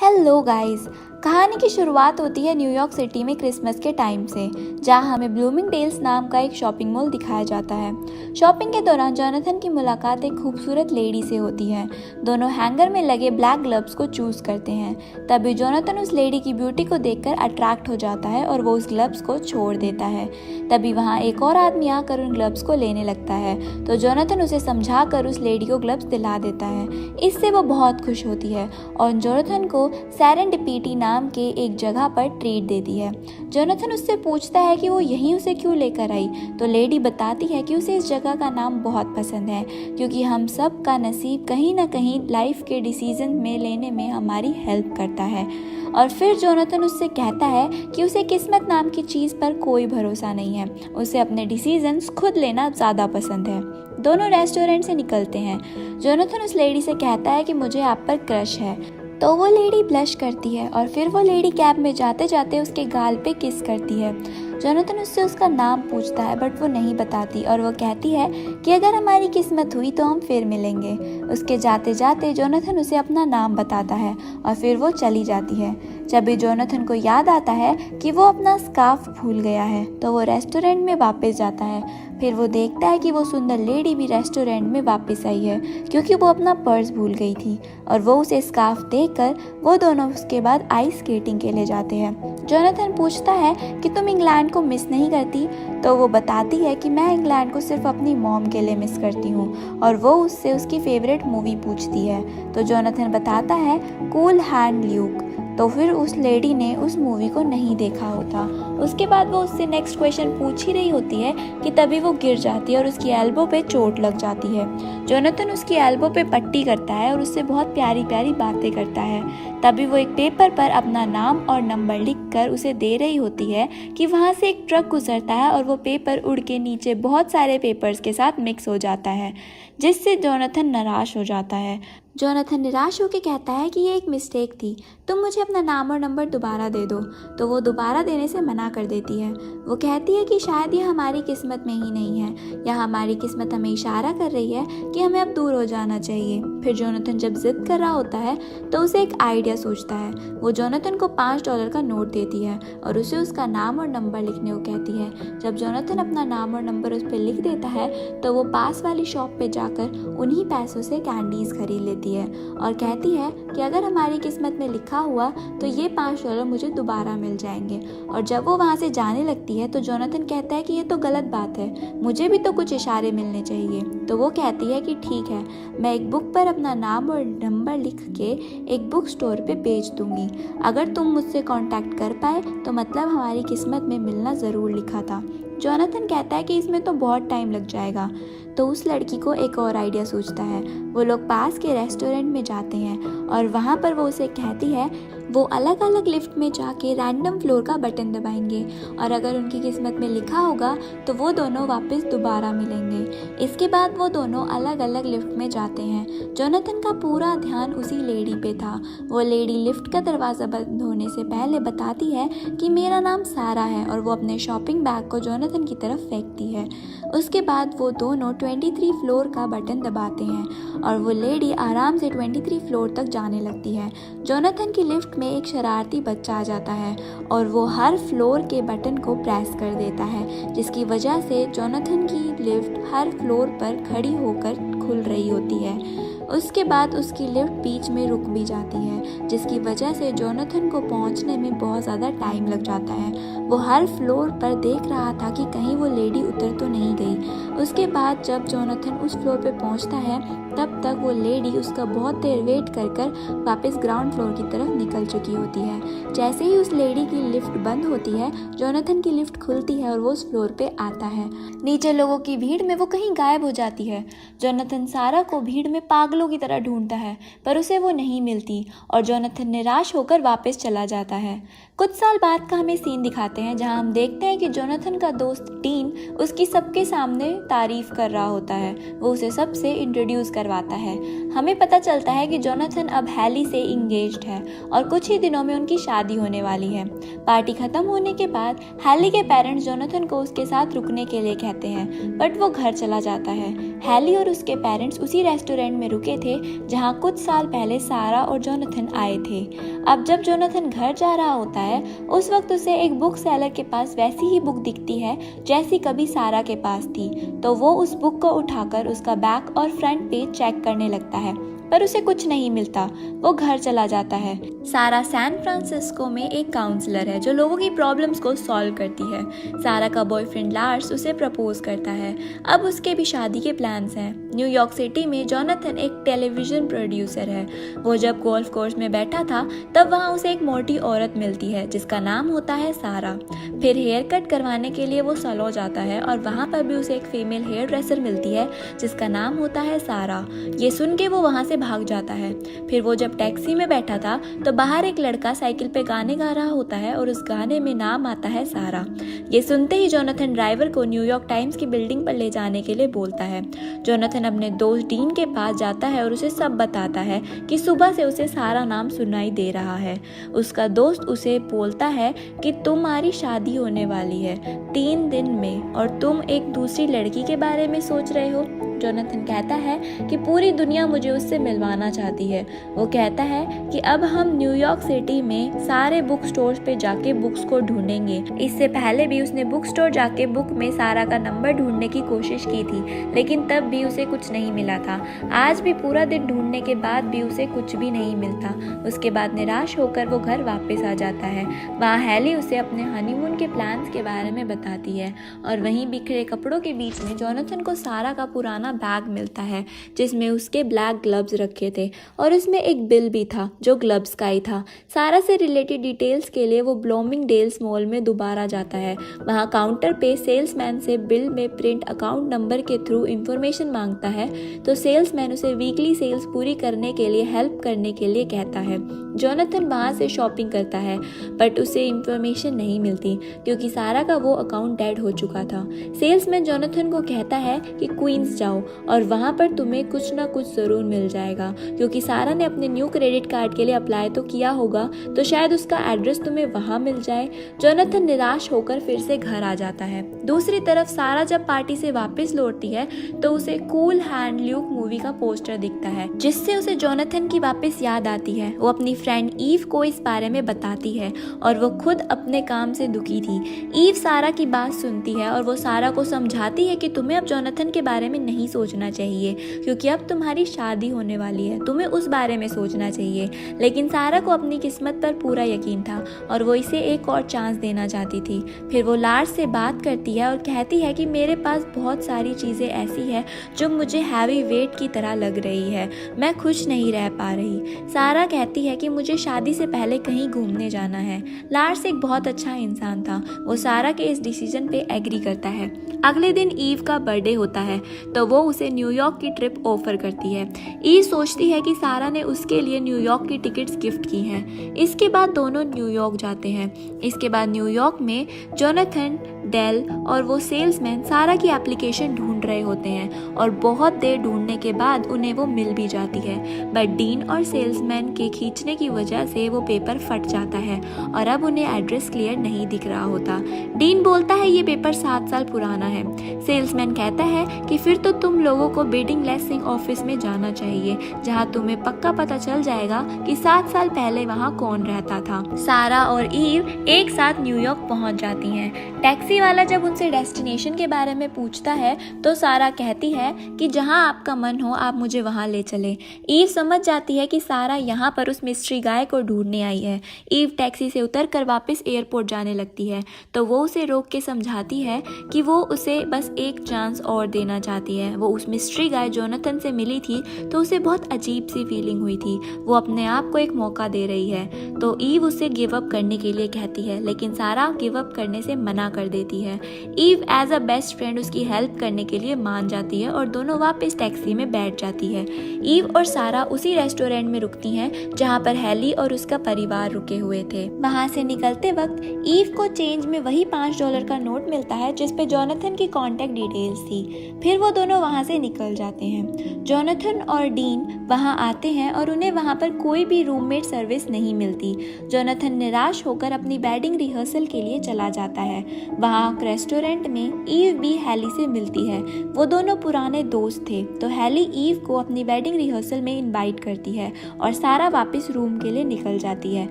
Hello guys. कहानी की शुरुआत होती है न्यूयॉर्क सिटी में क्रिसमस के टाइम से, जहां हमें ब्लूमिंगडेल्स नाम का एक शॉपिंग मॉल दिखाया जाता है। शॉपिंग के दौरान जोनाथन की मुलाकात एक खूबसूरत लेडी से होती है। दोनों हैंगर में लगे ब्लैक ग्लव्स को चूज करते हैं। तभी जोनाथन उस लेडी की ब्यूटी को देखकर अट्रैक्ट हो जाता है और वो उस ग्लव्स को छोड़ देता है। तभी वहाँ एक और आदमी आकर उन ग्लव्स को लेने लगता है, तो जोनाथन उसे समझाकर उस लेडी को ग्लव्स दिला देता है। इससे वो बहुत खुश होती है और जोनाथन को सेरेंडिपिटी नाम के एक जगह पर ट्रीट देती है। जोनाथन उससे पूछता है कि वो यहीं उसे क्यों लेकर आई, तो लेडी बताती है कि उसे इस जगह का नाम बहुत पसंद है, क्योंकि हम सब का नसीब कहीं ना कहीं लाइफ के डिसीजन में लेने में हमारी हेल्प करता है। और फिर जोनाथन उससे कहता है कि उसे किस्मत नाम की चीज़ पर कोई भरोसा नहीं है, उसे अपने डिसीजंस खुद लेना ज़्यादा पसंद है। दोनों रेस्टोरेंट से निकलते हैं। जोनाथन उस लेडी से कहता है कि मुझे आप पर क्रश है, तो वो लेडी ब्लश करती है और फिर वो लेडी कैब में जाते जाते उसके गाल पे किस करती है। जोनाथन उससे उसका नाम पूछता है, बट वो नहीं बताती और वो कहती है कि अगर हमारी किस्मत हुई तो हम फिर मिलेंगे। उसके जाते जाते जोनाथन उसे अपना नाम बताता है और फिर वो चली जाती है। जब भी जोनाथन को याद आता है कि वो अपना स्कार्फ भूल गया है, तो वो रेस्टोरेंट में वापस जाता है। फिर वो देखता है कि वो सुंदर लेडी भी रेस्टोरेंट में वापस आई है, क्योंकि वो अपना पर्स भूल गई थी। और वो उसे स्कार्फ देकर वो दोनों उसके बाद आइस स्केटिंग के लिए जाते हैं। जोनाथन पूछता है कि तुम इंग्लैंड को मिस नहीं करती, तो वो बताती है कि मैं इंग्लैंड को सिर्फ अपनी मॉम के लिए मिस करती हूँ, और वो उससे उसकी फेवरेट मूवी पूछती है। तो जोनाथन बताता है कूल हैंड ल्यूक। तो फिर उस लेडी ने उस मूवी को नहीं देखा होता। उसके बाद वो उससे नेक्स्ट क्वेश्चन पूछ ही रही होती है कि तभी वो गिर जाती है और उसकी एल्बो पे चोट लग जाती है। जोनाथन उसकी एल्बो पे पट्टी करता है और उससे बहुत प्यारी प्यारी बातें करता है। तभी वो एक पेपर पर अपना नाम और नंबर लिखकर उसे दे रही होती है कि वहाँ से एक ट्रक गुजरता है और वो पेपर उड़ के नीचे बहुत सारे पेपर्स के साथ मिक्स हो जाता है, जिससे जोनाथन निराश हो जाता है। जोनाथन निराश होकर कहता है कि ये एक मिस्टेक थी, तुम मुझे अपना नाम और नंबर दोबारा दे दो। तो वो दोबारा देने से मना कर देती है। वो कहती है कि शायद ये हमारी किस्मत में ही नहीं है, या हमारी किस्मत हमें इशारा कर रही है कि हमें अब दूर हो जाना चाहिए। फिर जोनाथन जब जिद कर रहा होता है तो उसे एक आइडिया सूझता है। वो जोनाथन को $5 का नोट देती है और उसे उसका नाम और नंबर लिखने को कहती है। जब जोनाथन अपना नाम और नंबर उस पर लिख देता है तो वो पास वाली शॉप पे जाकर उन्हीं पैसों से कैंडीज खरीद लेती है और कहती है कि अगर हमारी किस्मत में लिखा हुआ तो ये $5 मुझे दोबारा मिल जाएंगे। और जब वो वहाँ से जाने लगती है तो जोनाथन कहता है कि ये तो गलत बात है, मुझे भी तो कुछ इशारे मिलने चाहिए। तो वो कहती है कि ठीक है, मैं एक बुक पर अपना नाम और नंबर लिख के एक बुक स्टोर पे बेच दूंगी। अगर तुम मुझसे कांटेक्ट कर पाए तो मतलब हमारी किस्मत में मिलना ज़रूर लिखा था। जोनाथन कहता है कि इसमें तो बहुत टाइम लग जाएगा। तो उस लड़की को एक और आइडिया सूझता है। वो लोग पास के रेस्टोरेंट में जाते हैं और वहाँ पर वो उसे कहती है वो अलग अलग लिफ्ट में जाके रैंडम फ्लोर का बटन दबाएंगे और अगर उनकी किस्मत में लिखा होगा तो वो दोनों वापस दोबारा मिलेंगे। इसके बाद वो दोनों अलग अलग लिफ्ट में जाते हैं। जोनाथन का पूरा ध्यान उसी लेडी पे था। वो लेडी लिफ्ट का दरवाज़ा बंद होने से पहले बताती है कि मेरा नाम सारा है और वो अपने शॉपिंग बैग को जोनाथन की तरफ फेंकती है। उसके बाद वो दोनों 23 फ्लोर का बटन दबाते हैं और वो लेडी आराम से 23 फ्लोर तक जाने लगती है। जोनाथन की लिफ्ट में एक शरारती बच्चा आ जाता है और वो हर फ्लोर के बटन को प्रेस कर देता है, जिसकी वजह से जोनाथन की लिफ्ट हर फ्लोर पर खड़ी होकर खुल रही होती है। उसके बाद उसकी लिफ्ट बीच में रुक भी जाती है, जिसकी वजह से जोनाथन को पहुंचने में बहुत ज़्यादा टाइम लग जाता है। वो हर फ्लोर पर देख रहा था कि कहीं वो लेडी उतर तो नहीं गई। उसके बाद जब जोनाथन उस फ्लोर पे पहुंचता है तब तक वो लेडी उसका बहुत देर वेट कर कर वापस ग्राउंड फ्लोर की तरफ निकल चुकी होती है। जैसे ही उस लेडी की लिफ्ट बंद होती है, जोनाथन की लिफ्ट खुलती है और वो उस फ्लोर पे आता है। नीचे लोगों की भीड़ में वो कहीं गायब हो जाती है। जोनाथन सारा को भीड़ में पागलों की तरह ढूंढता है, पर उसे वो नहीं मिलती और जोनाथन निराश होकर वापस चला जाता है। कुछ साल बाद का हमें सीन दिखाते हैं जहां हम देखते हैं कि जोनाथन का दोस्त डीन उसकी सबके सामने तारीफ कर रहा होता है। वो उसे सबसे इंट्रोड्यूस करवाता है। हमें पता चलता है कि जोनाथन अब हैली से इंगेज्ड है और कुछ ही दिनों में उनकी शादी होने वाली है। पार्टी खत्म होने के बाद हैली के पेरेंट्स जोनाथन को उसके साथ रुकने के लिए कहते हैं, बट वो घर चला जाता है। हैली और उसके पेरेंट्स उसी रेस्टोरेंट में रुके थे जहां कुछ साल पहले सारा और जोनाथन आए थे। अब जब जोनाथन घर जा रहा होता है उस वक्त उसे एक बुक सेलर के पास वैसी ही बुक दिखती है जैसी कभी सारा के पास थी। तो वो उस बुक को उठाकर उसका बैक और फ्रंट पेज चेक करने लगता है, पर उसे कुछ नहीं मिलता। वो घर चला जाता है। सारा सैन फ्रांसिस्को में एक काउंसलर है जो लोगों की प्रॉब्लम्स को सॉल्व करती है। सारा का बॉयफ्रेंड लार्स उसे प्रपोज करता है। अब उसके भी शादी के प्लान्स हैं। न्यूयॉर्क सिटी में जोनाथन एक टेलीविजन प्रोड्यूसर है। वो जब गोल्फ कोर्स में बैठा था तब वहाँ उसे एक मोटी औरत मिलती है जिसका नाम होता है सारा। फिर हेयर कट करवाने के लिए वो सैलून जाता है और वहाँ पर भी उसे एक फीमेल हेयर ड्रेसर मिलती है जिसका नाम होता है सारा। ये सुन के वो वहाँ से भाग जाता है। फिर वो जब टैक्सी में बैठा था तो बाहर एक लड़का साइकिल पे गाने गा रहा होता है और उस गाने में नाम आता है सारा। ये सुनते ही जोनाथन ड्राइवर को न्यूयॉर्क टाइम्स की बिल्डिंग पर ले जाने के लिए बोलता है। जोनाथन अपने दोस्त डीन के पास जाता है और उसे सब बताता है कि सुबह से उसे सारा नाम सुनाई दे रहा है। उसका दोस्त उसे बोलता है कि तुम्हारी शादी होने वाली है 3 दिन में और तुम एक दूसरी लड़की के बारे में सोच रहे हो। जोनाथन कहता है कि पूरी दुनिया मुझे उससे मिलवाना चाहती है। वो कहता है कि अब हम न्यूयॉर्क सिटी में सारे बुक स्टोर्स पे जाके बुक्स को ढूंढेंगे। इससे पहले भी उसने बुक स्टोर जाके बुक में सारा का नंबर ढूंढने की कोशिश की थी, लेकिन तब भी उसे कुछ नहीं मिला था। आज भी पूरा दिन ढूंढने के बाद भी उसे कुछ भी नहीं मिलता। उसके बाद निराश होकर वो घर वापस आ जाता है। वहाँ हैली उसे अपने हनीमून के प्लान्स के बारे में बताती है और वहीं बिखरे कपड़ों के बीच में जोनाथन को सारा का पुराना बैग मिलता है जिसमें उसके ब्लैक ग्लव्स रखे थे और उसमें एक बिल भी था जो ग्लव्स का ही था। सारा से रिलेटेड डिटेल्स के लिए वो ब्लूमिंगडेल्स मॉल में दोबारा जाता है। वहाँ काउंटर पे सेल्समैन से बिल में प्रिंट अकाउंट नंबर के थ्रू इंफॉर्मेशन मांगता है तो सेल्समैन उसे वीकली सेल्स पूरी करने के लिए हेल्प करने के लिए कहता है। जोनाथन वहाँ से शॉपिंग करता है बट उसे इंफॉर्मेशन नहीं मिलती क्योंकि सारा का वो अकाउंट डेड हो चुका था। सेल्समैन जोनाथन को कहता है कि क्वींस जाओ और वहाँ पर तुम्हें कुछ ना कुछ ज़रूर मिल जाएगा क्योंकि सारा ने अपने न्यू क्रेडिट कार्ड के लिए अप्लाई तो किया होगा तो शायद उसका एड्रेस तुम्हें वहाँ मिल जाए। जोनाथन निराश होकर फिर से घर आ जाता है। दूसरी तरफ सारा जब पार्टी से वापस लौटती है तो उसे कूल हैंड ल्यूक मूवी का पोस्टर दिखता है जिससे उसे जोनाथन की वापस याद आती है। वो अपनी फ्रेंड ईव को इस बारे में बताती है और वो खुद अपने काम से दुखी थी। ईव सारा की बात सुनती है और वो सारा को समझाती है कि तुम्हें अब जोनाथन के बारे में नहीं सोचना चाहिए क्योंकि अब तुम्हारी शादी होने वाली है, तुम्हें उस बारे में सोचना चाहिए। लेकिन सारा को अपनी किस्मत पर पूरा यकीन था और वो इसे एक और चांस देना चाहती थी। फिर वो लार्स से बात करती है और कहती है कि मेरे पास बहुत सारी चीज़ें ऐसी है जो मुझे हैवी वेट की तरह लग रही है, मैं खुश नहीं रह पा रही। सारा कहती है कि मुझे शादी से पहले कहीं घूमने जाना है। लार्स एक बहुत अच्छा इंसान था। वो सारा के इस डिसीजन पे एग्री करता है। अगले दिन ईव का बर्थडे होता है तो वो उसे न्यूयॉर्क की ट्रिप ऑफर करती है। ईव सोचती है कि सारा ने उसके लिए न्यूयॉर्क की टिकट्स गिफ्ट की हैं। इसके बाद दोनों न्यूयॉर्क जाते हैं। इसके बाद न्यूयॉर्क में जोनाथन, डेल और वो सेल्समैन सारा की एप्लीकेशन ढूंढ रहे होते हैं और बहुत देर ढूंढने के बाद उन्हें वो मिल भी जाती है। बट डीन और सेल्समैन के खींचने की वजह से वो पेपर फट जाता है और अब उन्हें एड्रेस क्लियर नहीं दिख रहा होता। डीन बोलता है ये पेपर 7 साल पुराना है। सेल्समैन कहता है कि फिर तो तुम लोगों को बिडिंग लेसिंग ऑफिस में जाना चाहिए जहां तुम्हें पक्का पता चल जाएगा कि 7 साल पहले वहां कौन रहता था। सारा और ईव एक साथ न्यूयॉर्क पहुंच जाती हैं। टैक्सी वाला जब उनसे डेस्टिनेशन के बारे में पूछता है तो सारा कहती है कि जहां आपका मन हो आप मुझे वहां ले चलें। ईव समझ जाती है कि सारा यहाँ पर उस मिस्ट्री गाय को ढूंढने आई है। ईव टैक्सी से उतरकर वापस एयरपोर्ट जाने लगती है तो वो उसे रोक के समझाती है कि वो उसे बस एक चांस और देना चाहती है। वो उस मिस्ट्री गाय जोनाथन से मिली थी तो उसे बहुत अजीब सी फीलिंग हुई थी। वो अपने आप को एक मौका दे रही है तो ईव उसे गिव अप करने के लिए कहती है लेकिन सारा गिव अप करने से मना कर देती है। Even as a best friend उसकी हेल्प करने के लिए मान जाती है और दोनों वापस टैक्सी में बैठ जाती है। ईव और सारा उसी रेस्टोरेंट में रुकती हैं जहाँ पर हैली और उसका परिवार रुके हुए थे। वहाँ से निकलते वक्त ईव को चेंज में वही $5 का नोट मिलता है जिसपे जोनाथन की कॉन्टेक्ट डिटेल्स थी। फिर वो दोनों वहाँ से निकल जाते हैं। जोनाथन और डीन वहाँ आते हैं और उन्हें वहाँ पर कोई भी रूममेट सर्विस नहीं मिलती। थी। जोनाथन निराश होकर अपनी वेडिंग रिहर्सल के लिए चला जाता है। वहाँ रेस्टोरेंट में ईव भी हैली से मिलती है। वो दोनों पुराने दोस्त थे, तो हैली ईव को अपनी वेडिंग रिहर्सल में इनवाइट करती है और सारा वापस रूम के लिए निकल जाती है।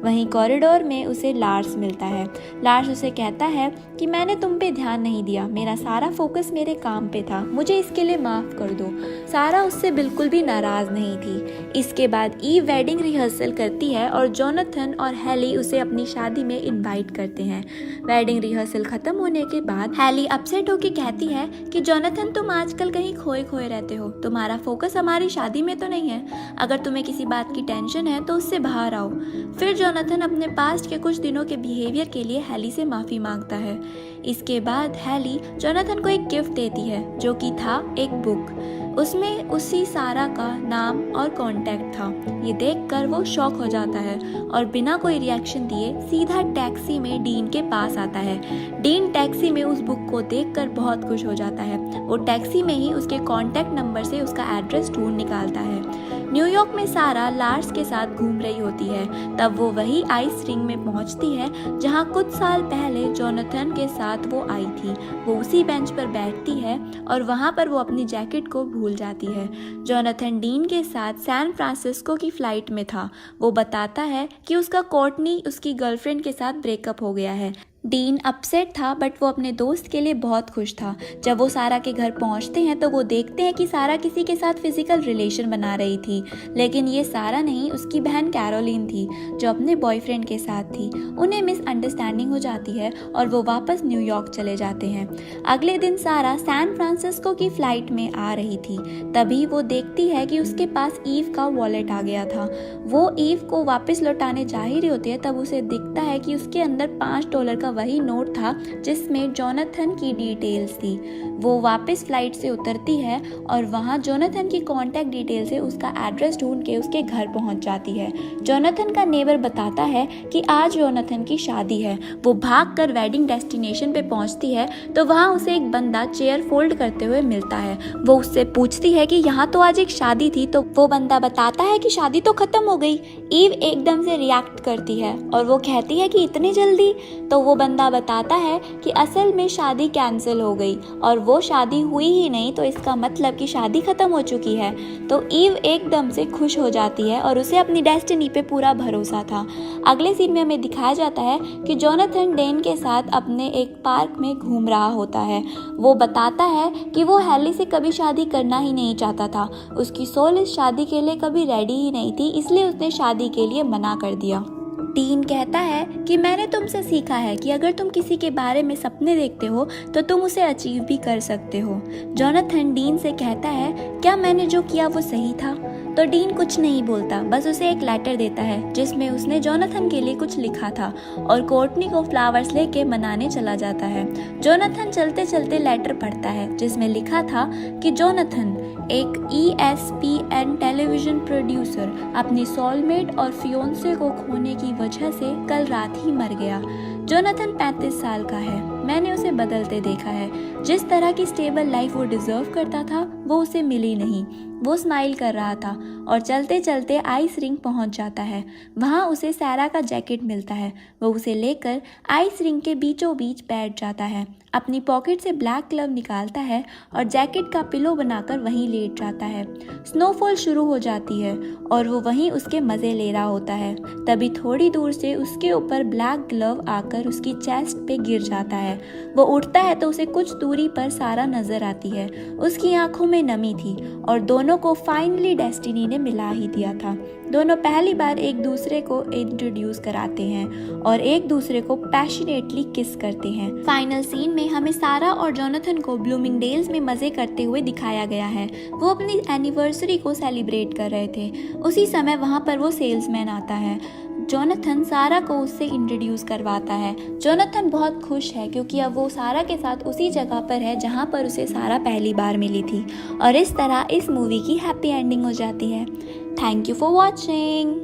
वहीं कॉरिडोर में उसे लार्स मिलता है। लार्स उसे कहता है कि मैंने तुम पे ध्यान नहीं दिया, मेरा सारा फोकस मेरे काम पे था, मुझे इसके लिए माफ़ कर दो। सारा उससे बिल्कुल भी नाराज़ नहीं थी। इसके बाद ईव वेडिंग रिहर्सल करती है और जोनाथन और हैली उसे अपनी शादी में इनवाइट करते हैं। वेडिंग रिहर्सल खत्म होने के बाद हैली अपसेट होकर कहती है कि जोनाथन तुम आजकल कहीं खोए खोए रहते हो, तुम्हारा फोकस हमारी शादी में तो नहीं है। अगर तुम्हें किसी बात की टेंशन है तो उससे बाहर आओ। फिर जोनाथन अपने पास्ट के कुछ दिनों के बिहेवियर के लिए हैली से माफ़ी मांगता है। इसके बाद हैली जोनाथन को एक गिफ्ट देती है जो कि था एक बुक। उसमें उसी सारा का नाम और कांटेक्ट था। ये देखकर वो शॉक हो जाता है और बिना कोई रिएक्शन दिए सीधा टैक्सी में डीन के पास आता है। डीन टैक्सी में उस बुक को देखकर बहुत खुश हो जाता है। वो टैक्सी में ही उसके कांटेक्ट नंबर से उसका एड्रेस ढूंढ निकालता है। न्यूयॉर्क में सारा लार्स के साथ घूम रही होती है। तब वो वही आइस रिंग में पहुंचती है जहां कुछ साल पहले जोनाथन के साथ वो आई थी। वो उसी बेंच पर बैठती है और वहां पर वो अपनी जैकेट को भूल जाती है। जोनाथन डीन के साथ सैन फ्रांसिस्को की फ्लाइट में था। वो बताता है कि उसका कोर्टनी उसकी गर्लफ्रेंड के साथ ब्रेकअप हो गया है। डीन अपसेट था बट वो अपने दोस्त के लिए बहुत खुश था। जब वो सारा के घर पहुंचते हैं तो वो देखते हैं कि सारा किसी के साथ फिजिकल रिलेशन बना रही थी, लेकिन ये सारा नहीं, उसकी बहन कैरोलिन थी जो अपने बॉयफ्रेंड के साथ थी। उन्हें मिसअंडरस्टैंडिंग हो जाती है और वो वापस न्यूयॉर्क चले जाते हैं। अगले दिन सारा सैन फ्रांसिस्को की फ्लाइट में आ रही थी। तभी वो देखती है कि उसके पास ईव का वॉलेट आ गया था। वो ईव को वापस लौटाने जा ही रही होती है, तब उसे दिखता है कि उसके अंदर $5 का वही नोट था जिसमें जोनाथन की डिटेल्स थी। वो वापस फ्लाइट से उतरती है और वहाँ जोनाथन की कांटेक्ट डिटेल से उसका एड्रेस ढूंढ के उसके घर पहुँच जाती है। जोनाथन का नेबर बताता है कि आज जोनाथन की शादी है। वो भागकर वेडिंग डेस्टिनेशन पे पहुँचती है तो वहाँ उसे एक बंदा चेयर फोल्ड करते हुए मिलता है। वो उससे पूछती है कि यहाँ तो आज एक शादी थी, तो वो बंदा बताता है कि शादी तो खत्म हो गई। ईव एकदम से रिएक्ट करती है और वो कहती है कि इतनी जल्दी, तो वो बंदा बताता है कि असल में शादी कैंसिल हो गई और वो शादी हुई ही नहीं, तो इसका मतलब कि शादी खत्म हो चुकी है। तो ईव एकदम से खुश हो जाती है और उसे अपनी डेस्टिनी पे पूरा भरोसा था। अगले सीन में हमें दिखाया जाता है कि जोनाथन डेन के साथ अपने एक पार्क में घूम रहा होता है। वो बताता है कि वो हैली से कभी शादी करना ही नहीं चाहता था। उसकी सोल इस शादी के लिए कभी रेडी ही नहीं थी, इसलिए उसने शादी के लिए मना कर दिया। डीन कहता है कि मैंने तुमसे सीखा है कि अगर तुम किसी के बारे में सपने देखते हो तो तुम उसे अचीव भी कर सकते हो। जोनाथन डीन से कहता है क्या मैंने जो किया वो सही था? तो डीन कुछ नहीं बोलता, बस उसे एक लेटर देता है जिसमें उसने जोनाथन के लिए कुछ लिखा था और कोर्टनी को फ्लावर्स लेके मनाने चला जाता है। जोनाथन चलते चलते लेटर पढ़ता है जिसमें लिखा था कि जोनाथन, एक ESPN टेलीविजन प्रोड्यूसर, अपनी सोलमेट और फियोंसे को खोने की वजह से कल रात ही मर गया। जोनाथन 35 साल का है। मैंने उसे बदलते देखा है। जिस तरह की स्टेबल लाइफ वो डिजर्व करता था वो उसे मिली नहीं। वो स्माइल कर रहा था और चलते चलते आइस रिंग पहुंच जाता है। वहाँ उसे सारा का जैकेट मिलता है। वो उसे लेकर आइस रिंग के बीचों बीच बैठ जाता है। अपनी पॉकेट से ब्लैक ग्लव निकालता है और जैकेट का पिलो बनाकर वहीं लेट जाता है। स्नोफॉल शुरू हो जाती है और वो वहीं उसके मज़े ले रहा होता है। तभी थोड़ी दूर से उसके ऊपर ब्लैक ग्लव आकर उसकी चेस्ट पे गिर जाता है। वो उठता है तो उसे कुछ दूरी पर सारा नजर आती है। उसकी आंखों में नमी थी और दोनों को फाइनली डेस्टिनी ने मिला ही दिया था। दोनों पहली बार एक दूसरे को इंट्रोड्यूस कराते हैं और एक दूसरे को पैशनेटली किस करते हैं। फाइनल सीन में हमें सारा और जोनाथन को ब्लूमिंगडेल्स में मजे करते हुए दिखाया गया है। वो अपनी एनिवर्सरी को सेलिब्रेट कर रहे थे। उसी समय वहाँ पर वो सेल्समैन आता है। जोनाथन सारा को उससे इंट्रोड्यूस करवाता है। जोनाथन बहुत खुश है क्योंकि अब वो सारा के साथ उसी जगह पर है जहाँ पर उसे सारा पहली बार मिली थी और इस तरह इस मूवी की हैप्पी एंडिंग हो जाती है। Thank you for watching.